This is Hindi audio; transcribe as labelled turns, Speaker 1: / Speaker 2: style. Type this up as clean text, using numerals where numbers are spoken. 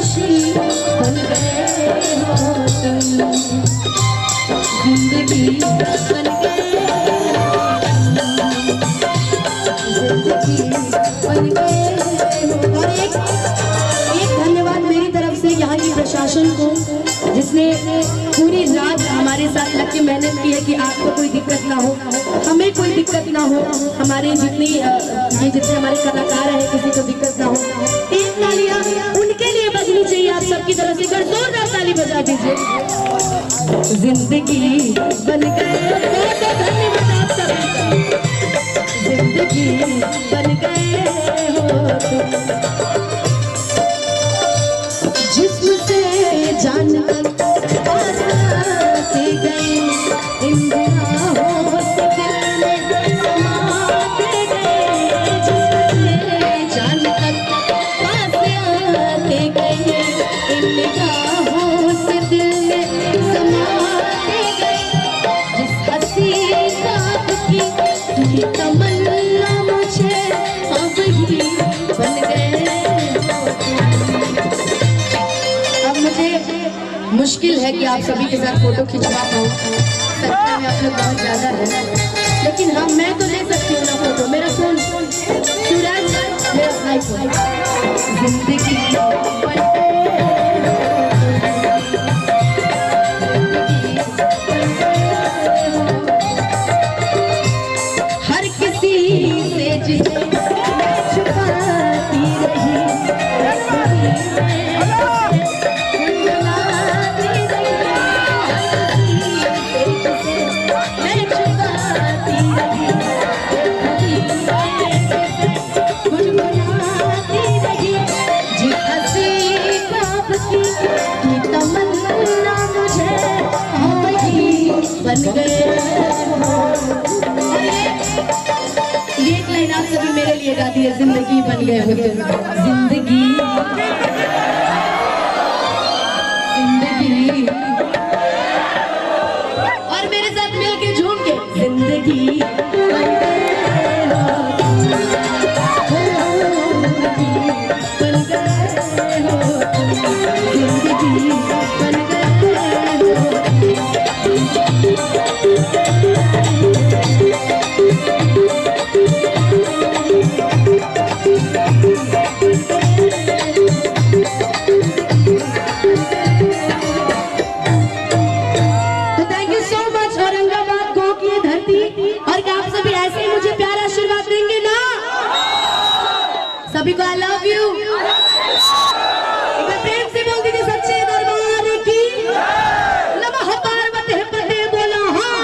Speaker 1: खुशी बन गए हो तुम, जिंदगी बन गए, जिंदगी बन गए हो। और एक धन्यवाद मेरी तरफ से यहाँ की प्रशासन को, जिसने पूरी रात हमारे साथ लग के मेहनत की है कि आपको कोई दिक्कत ना हो, हमें कोई दिक्कत ना हो, हमारे जितने हमारे कलाकार हैं किसी को दिक्कत ना हो। एक तालियां उनके लिए बजनी चाहिए आप सबकी तरफ से, कर जोरदार ताली बजा दीजिए। जिंदगी बन गए, धन्यवाद आप सभी का। जिंदगी बन गए हो तुम, जिस्म से जान तक पास आते गए, इन निगाहों से दिल में समाते गए। जिस्म से जान तक पास आते गए, इन निगाहों से दिल में समाते गए। जिस हंसी ख्वाब की तमन्ना मुझे अब ही बन गए। अब मुझे मुश्किल है कि आप सभी के साथ फोटो खिंचवा पाऊँ, संख्या में आप लोग बहुत ज्यादा है, लेकिन हाँ मैं तो ले सकती हूँ ना फोटो। मेरा फोन सूरज, मेरा भाई फोन। जिंदगी हर किसी से जिसे मैं छुपाती रही, बन गए। ये एक लाइन आप सभी मेरे लिए गा दी है, जिंदगी बन गए हो तुम, जिंदगी जिंदगी। और मेरे साथ मिलके झूम के जिंदगी बन गए हो तुम, बन गए हो तुम, जिंदगी बन गए हो। सभी को आई लव यू। प्रेम से बोल दीजिए सच्चे दरबार की नमः पार्वती पते बोला हाँ।